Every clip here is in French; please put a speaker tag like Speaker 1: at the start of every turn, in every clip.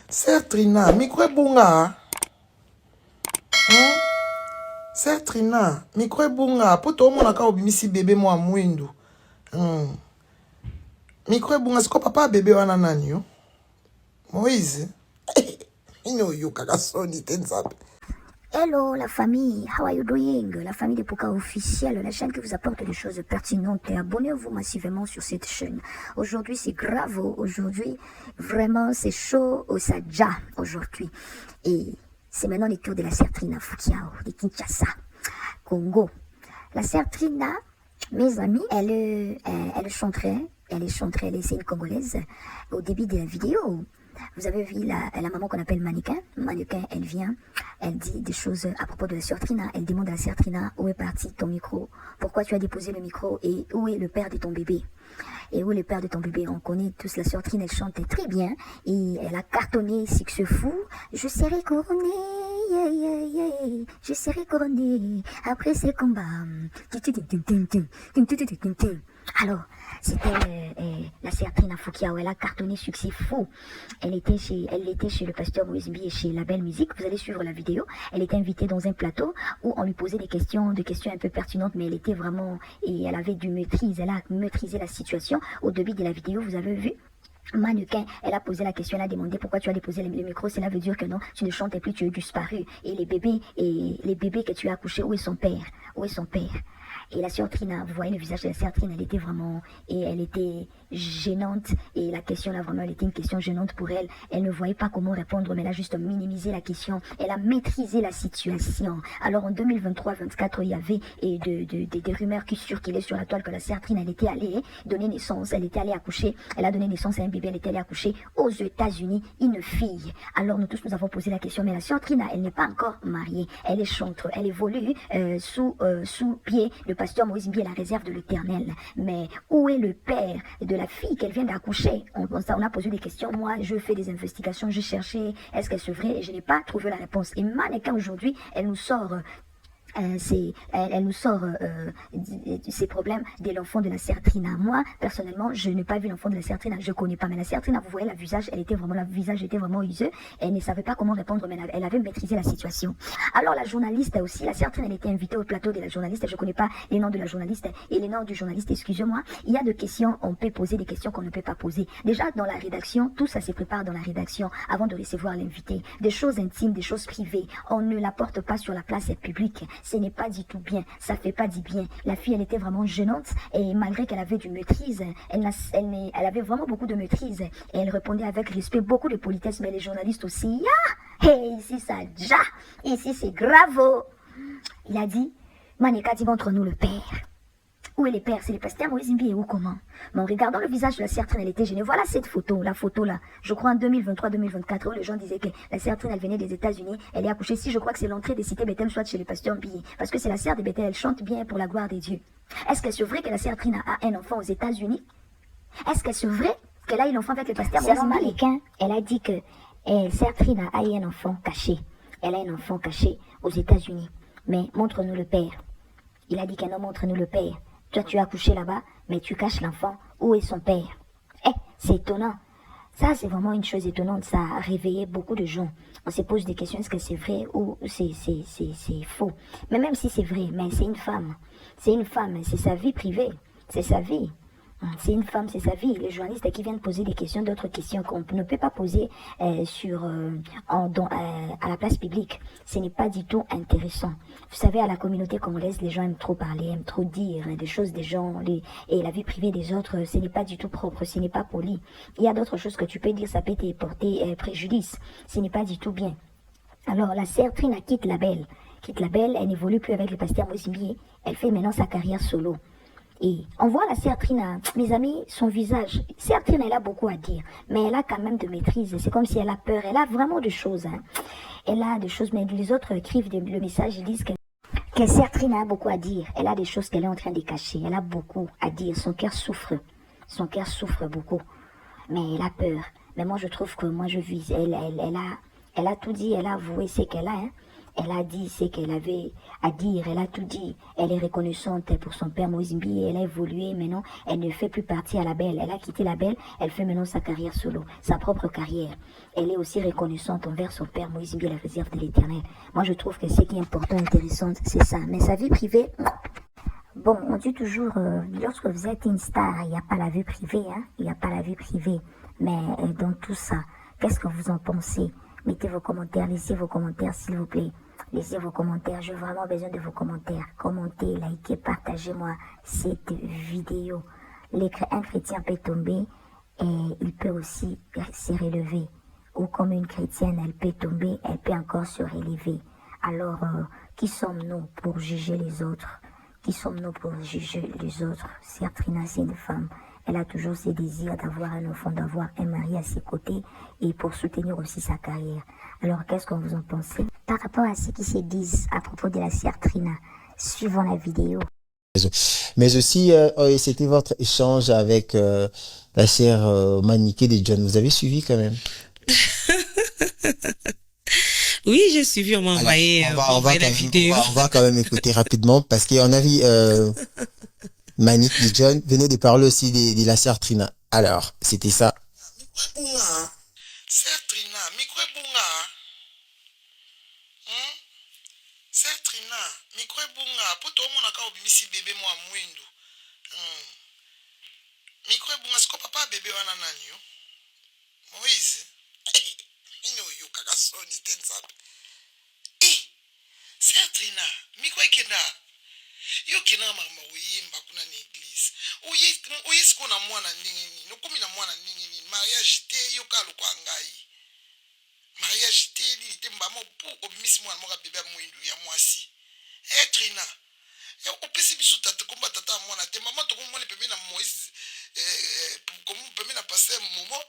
Speaker 1: Sertrina, micro bunga. Sertrina, micro bunga. Poto mona ka obimisi bébé mo amwindu. Micro bunga siko papa bébé wana nani yo? Moïse. Ino yo kakasoni tenzape.
Speaker 2: Hello la famille, how are you doing? La famille de Poka officielle, la chaîne qui vous apporte des choses pertinentes, et abonnez-vous massivement sur cette chaîne. Aujourd'hui c'est grave, aujourd'hui vraiment c'est chaud au Sadja aujourd'hui. Et c'est maintenant le tour de la Sertrina Foukiao, de Kinshasa, Congo. La Sertrina, mes amis, elle chanterait, c'est une Congolaise. Au début de la vidéo, vous avez vu la maman qu'on appelle Mannequin. Mannequin, elle vient, elle dit des choses à propos de la Sertrina. Elle demande à la Sertrina, où est parti ton micro? Pourquoi tu as déposé le micro? Et où est le père de ton bébé? Et où est le père de ton bébé? On connaît tous la Sertrina, elle chantait très bien. Et elle a cartonné, succès fou. Je serai couronnée, yeah, yeah, yeah. Je serai couronnée après ces combats. Alors, c'était la Sertrina Foukiao, elle a cartonné succès fou. Elle était chez le pasteur Moïse et chez La Belle Musique. Vous allez suivre la vidéo. Elle était invitée dans un plateau où on lui posait des questions un peu pertinentes, mais elle était vraiment, et elle avait du maîtrise, elle a maîtrisé la situation. Au début de la vidéo, vous avez vu Mannequin, elle a posé la question, elle a demandé pourquoi tu as déposé le micro. Cela veut dire que non, tu ne chantais plus, tu es disparu. Et les bébés que tu as accouchés, où est son père? Où est son père? Et la Sertrina, vous voyez le visage de la Sertrina, elle était vraiment, et elle était gênante. Et la question là, vraiment, elle était une question gênante pour elle. Elle ne voyait pas comment répondre, mais elle a juste minimisé la question. Elle a maîtrisé la situation. Alors en 2023-24, il y avait des rumeurs qui circulaient sur la toile que la Sertrina, elle était allée donner naissance, elle était allée accoucher, elle a donné naissance à un bébé, elle était allée accoucher aux États-Unis, une fille. Alors nous tous, nous avons posé la question, mais la Sertrina, elle n'est pas encore mariée, elle est chanteuse, elle évolue sous pied le pasteur Moïse Mbi, la réserve de l'Éternel. Mais où est le père de la fille qu'elle vient d'accoucher? On a posé des questions. Moi, je fais des investigations, j'ai cherché, est-ce que c'est vrai? Et je n'ai pas trouvé la réponse. Et Mannequin, aujourd'hui, elle nous sort elle nous sort ces problèmes de l'enfant de la Sertrina. Moi, personnellement, je n'ai pas vu l'enfant de la Sertrina, je ne connais pas. Mais la Sertrina, vous voyez, le visage était vraiment useux. Elle ne savait pas comment répondre, mais elle avait maîtrisé la situation. Alors, la journaliste aussi, la Sertrina, elle était invitée au plateau de la journaliste. Je ne connais pas les noms de la journaliste et les noms du journaliste, excusez-moi. Il y a des questions, on peut poser des questions qu'on ne peut pas poser. Déjà, dans la rédaction, tout ça se prépare dans la rédaction avant de recevoir l'invité. Des choses intimes, des choses privées, on ne la porte pas sur la place publique. Ce n'est pas du tout bien, ça fait pas du bien. La fille, elle était vraiment gênante et malgré qu'elle avait du maîtrise, elle avait vraiment beaucoup de maîtrise et elle répondait avec respect, beaucoup de politesse, mais les journalistes aussi, hey, ici ça déjà, ici c'est grave. Il a dit, Maneka dit, montre-nous le père. Où est le père? C'est le pasteur Moïse Mbi et où comment? Mais en regardant le visage de la Sertrina, elle était gênée. Voilà cette photo, la photo là. Je crois en 2023-2024, où les gens disaient que la Sertrina, elle venait des États-Unis, elle est accouchée. Si je crois que c'est l'entrée des cités Bethel, soit chez le pasteur Mbi, parce que c'est la sœur de Bethel, elle chante bien pour la gloire des dieux. Est-ce que c'est vrai que la Sertrina a un enfant aux États-Unis? Est-ce que c'est vrai qu'elle a un enfant avec le pasteur Moïse Mbi? Mannequin, elle a dit que Sertrina a un enfant caché. Elle a un enfant caché aux États-Unis. Mais montre-nous le père. Il a dit qu'un homme montre-nous le père. Toi, tu as accouché là-bas, mais tu caches l'enfant. Où est son père? C'est étonnant. Ça, c'est vraiment une chose étonnante. Ça a réveillé beaucoup de gens. On se pose des questions. Est-ce que c'est vrai ou c'est faux? Mais même si c'est vrai, mais c'est une femme. C'est une femme. C'est sa vie privée. C'est sa vie. C'est une femme, c'est sa vie. Les journalistes qui viennent poser des questions, d'autres questions qu'on ne peut pas poser à la place publique, ce n'est pas du tout intéressant. Vous savez, à la communauté congolaise, les gens aiment trop parler, aiment trop dire des choses des gens, et la vie privée des autres, ce n'est pas du tout propre, ce n'est pas poli. Il y a d'autres choses que tu peux dire, ça peut te porter préjudice. Ce n'est pas du tout bien. Alors, la Sertrina quitte la belle, elle n'évolue plus avec le pasteur Moïse Mbi, elle fait maintenant sa carrière solo. Et on voit la Sertrina, mes amis, son visage. Sertrina, elle a beaucoup à dire, mais elle a quand même de maîtrise. C'est comme si elle a peur. Elle a vraiment des choses. Elle a des choses, mais les autres écrivent le message, ils disent que Sertrina a beaucoup à dire. Elle a des choses qu'elle est en train de cacher. Elle a beaucoup à dire. Son cœur souffre. Son cœur souffre beaucoup. Mais elle a peur. Mais moi, je trouve que moi, je vise. Elle a tout dit. Elle a avoué ce qu'elle a. Elle a dit ce qu'elle avait à dire, elle a tout dit. Elle est reconnaissante pour son père Moïse Mbi, elle a évolué, maintenant elle ne fait plus partie à la Belle. Elle a quitté la Belle, elle fait maintenant sa carrière solo, sa propre carrière. Elle est aussi reconnaissante envers son père Moïse Mbi, la réserve de l'Éternel. Moi je trouve que ce qui est important, intéressant, c'est ça. Mais sa vie privée, bon, on dit toujours, lorsque vous êtes une star, il n'y a pas la vie privée, hein, il n'y a pas la vie privée. Mais dans tout ça, qu'est-ce que vous en pensez? Mettez vos commentaires, laissez vos commentaires s'il vous plaît. Laissez vos commentaires, j'ai vraiment besoin de vos commentaires. Commentez, likez, partagez-moi cette vidéo. Un chrétien peut tomber et il peut aussi se relever. Ou comme une chrétienne, elle peut tomber, elle peut encore se relever. Alors, qui sommes-nous pour juger les autres? Qui sommes-nous pour juger les autres? Certes, Trina, c'est une femme. Elle a toujours ses désirs d'avoir un enfant, d'avoir un mari à ses côtés et pour soutenir aussi sa carrière. Alors, qu'est-ce que vous en pensez? Par rapport à ce qui se dit à propos de la sœur Trina, suivant la vidéo.
Speaker 3: Mais aussi, c'était votre échange avec la sœur Maniké de John. Vous avez suivi quand même?
Speaker 4: Oui, j'ai suivi, on m'a envoyé, la vidéo.
Speaker 3: On va quand même écouter rapidement parce qu'on a vu Manick de John venait de parler aussi de la sœur Trina. Alors, c'était ça.
Speaker 1: Sœur Trina, micro bunga. Sœur Trina, micro bunga. Poto mona ka obimisi bébé moi mwindu. Micro bunga siko papa bébé wana nani yo? Moïse. Ino yo kaka soni tensabe. Sœur Trina, micro ikenda. Yo kina mama uyimba kuna ni église. Uyi siko na mwana nini? Nokumi na mwana nini? Mariage te yo kalu kwa ngai. Mariage te li te mbamo pour obimisi mwana moka bébé mwindu ya mwasi. Trina. Ya opesi biso tata komba tata mwana te mama to komone pembe na Moïse comme pembe na pasteur Momo,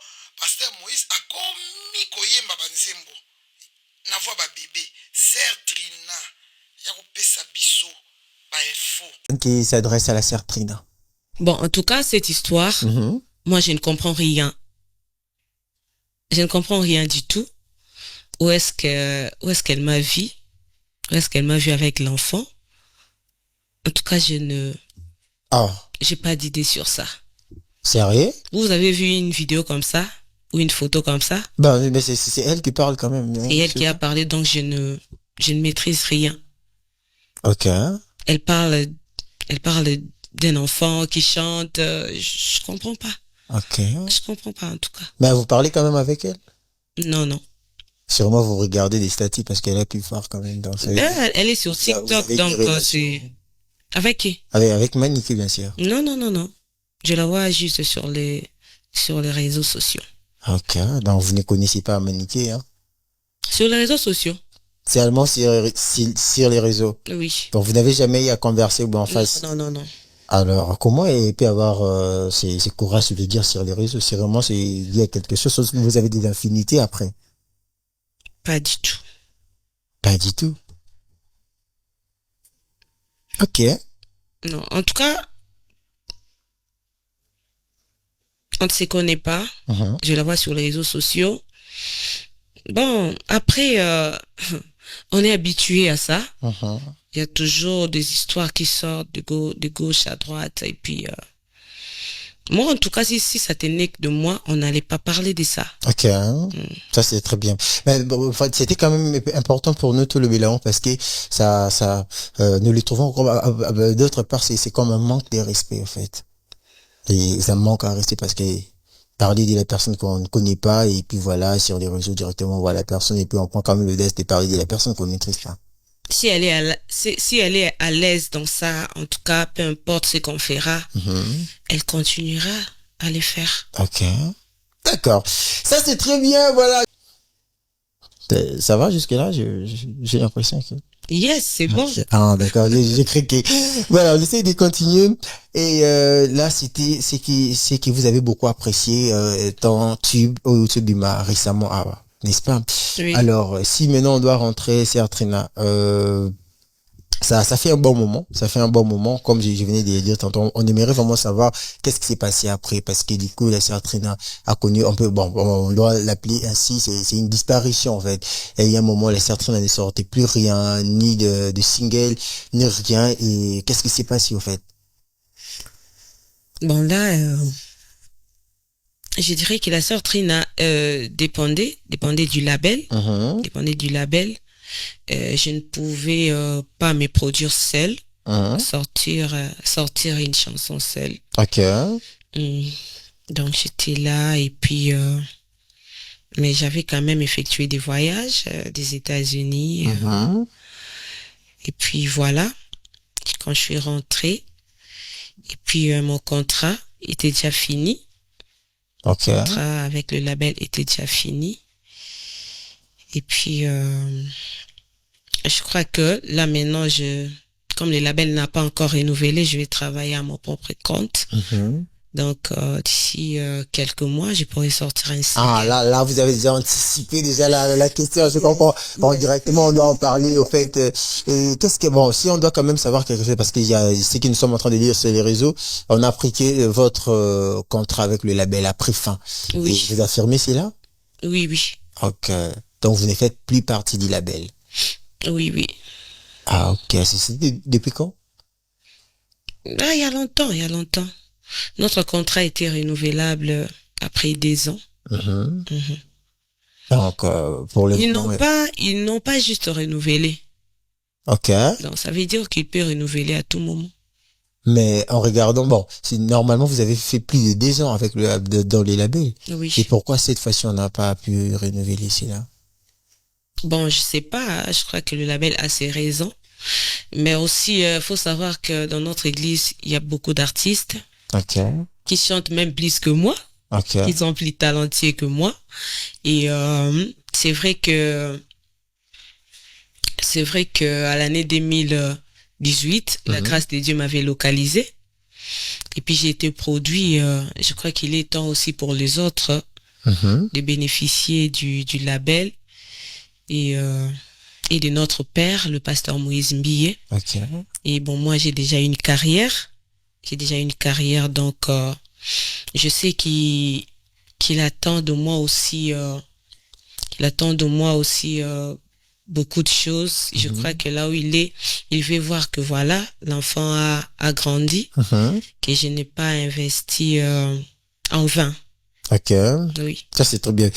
Speaker 1: pasteur Moïse akomi koyemba banzembo. Na voix ba bébé, sœur Trina. Ya opesa biso ba info.
Speaker 3: Qui s'adresse à la sœur Trina.
Speaker 4: Bon, en tout cas, cette histoire, moi, je ne comprends rien. Je ne comprends rien du tout. Où est-ce qu'elle m'a vu? Où est-ce qu'elle m'a vu avec l'enfant? En tout cas, j'ai pas d'idée sur ça.
Speaker 3: Sérieux?
Speaker 4: Vous avez vu une vidéo comme ça? Ou une photo comme ça?
Speaker 3: Ben, mais c'est elle qui parle quand même.
Speaker 4: C'est elle qui a parlé, donc je ne maîtrise rien.
Speaker 3: Ok.
Speaker 4: Elle parle d'un enfant qui chante, je comprends pas.
Speaker 3: Ok.
Speaker 4: Je comprends pas en tout cas.
Speaker 3: Mais vous parlez quand même avec elle?
Speaker 4: Non, non.
Speaker 3: Sûrement vous regardez des statuts parce qu'elle est plus forte quand même dans ce...
Speaker 4: Elle est sur TikTok, donc c'est... Avec qui?
Speaker 3: Avec Maniké, bien sûr.
Speaker 4: Non, non, non, non. Je la vois juste sur les réseaux sociaux.
Speaker 3: Ok, donc vous ne connaissez pas Maniké, hein?
Speaker 4: Sur les réseaux sociaux?
Speaker 3: Seulement sur les réseaux?
Speaker 4: Oui.
Speaker 3: Donc vous n'avez jamais eu à converser ou en face?
Speaker 4: Non, non, non.
Speaker 3: Alors, comment elle peut avoir ce courage de dire sur les réseaux? C'est vraiment, il y a quelque chose, vous avez des affinités après?
Speaker 4: Pas du tout.
Speaker 3: Pas du tout. Ok.
Speaker 4: Non, en tout cas, on ne se connaît pas. Je la vois sur les réseaux sociaux. Bon, après, on est habitué à ça. Il y a toujours des histoires qui sortent de gauche à droite. Et puis, moi, en tout cas, si ça tenait que de moi, on n'allait pas parler de ça.
Speaker 3: Ok, ça c'est très bien. Mais bon, c'était quand même important pour nous tout le bilan parce que ça, nous le trouvons comme d'autre part, c'est comme un manque de respect en fait. Et ça manque à respect parce que parler de la personne qu'on ne connaît pas et puis voilà sur les réseaux directement on voit la personne et puis on prend quand même le test de parler de la personne qu'on ne maîtrise pas.
Speaker 4: Si elle est à l'aise dans ça, en tout cas, peu importe ce qu'on fera, elle continuera à le faire.
Speaker 3: Ok. D'accord. Ça, c'est très bien, voilà. Ça va jusque-là? J'ai l'impression que...
Speaker 4: Yes, c'est bon.
Speaker 3: Ah, d'accord. J'ai cru que... Voilà, on essaie de continuer. Et là, c'était ce que vous avez beaucoup apprécié dans Tube au YouTube récemment. N'est-ce pas?
Speaker 4: Oui.
Speaker 3: Alors, si maintenant on doit rentrer, c'est Trina, Ça fait un bon moment. Ça fait un bon moment. Comme je venais de le dire tantôt, on aimerait vraiment savoir qu'est-ce qui s'est passé après. Parce que du coup, la sœur Trina a connu un peu, bon, on doit l'appeler ainsi, c'est une disparition, en fait. Et il y a un moment, la sœur Trina ne sortait plus rien, ni de single, ni rien. Et qu'est-ce qui s'est passé, en fait?
Speaker 4: Bon, là, je dirais que la sœur Trina dépendait du label. Dépendait du label. Je ne pouvais pas me produire seule, sortir une chanson seule.
Speaker 3: Ok.
Speaker 4: Donc j'étais là et puis mais j'avais quand même effectué des voyages des États-Unis et puis voilà, quand je suis rentrée et puis mon contrat était déjà fini.
Speaker 3: Ok.
Speaker 4: Le contrat avec le label était déjà fini. Et puis je crois que là maintenant comme le label n'a pas encore renouvelé, je vais travailler à mon propre compte. Donc d'ici quelques mois, je pourrai sortir un single.
Speaker 3: Ah là vous avez déjà anticipé déjà la question, je comprends. Bon, directement on doit en parler au fait. Qu'est-ce que bon, si on doit quand même savoir quelque chose, parce qu'il y a ce que nous sommes en train de lire sur les réseaux, on a appris que votre contrat avec le label a pris fin.
Speaker 4: Oui.
Speaker 3: Et vous affirmez cela?
Speaker 4: Oui.
Speaker 3: Ok. Donc vous ne faites plus partie du label.
Speaker 4: Oui.
Speaker 3: Ah ok. C'est depuis quand?
Speaker 4: Ah, il y a longtemps. Notre contrat était renouvelable après 2 ans.
Speaker 3: Donc pour le
Speaker 4: ils n'ont pas juste renouvelé.
Speaker 3: Ok.
Speaker 4: Donc ça veut dire qu'il peut renouveler à tout moment.
Speaker 3: Mais en regardant, bon, normalement vous avez fait plus de 2 ans avec dans les labels.
Speaker 4: Oui.
Speaker 3: Et pourquoi cette fois-ci on n'a pas pu renouveler cela?
Speaker 4: Bon, je sais pas, je crois que le label a ses raisons. Mais aussi, faut savoir que dans notre église, il y a beaucoup d'artistes qui chantent même plus que moi, qui sont plus talentueux que moi. Et c'est vrai que à l'année 2018, la grâce de Dieu m'avait localisé. Et puis j'ai été produit. Je crois qu'il est temps aussi pour les autres de bénéficier du label et de notre père, le pasteur Moïse Mbiye. Et bon, moi j'ai déjà une carrière. Donc je sais qu'il attend de moi aussi beaucoup de choses. Je crois que là où il est, il veut voir que voilà, l'enfant a grandi, que je n'ai pas investi en vain.
Speaker 3: Ok.
Speaker 4: Oui.
Speaker 3: Ça c'est très bien.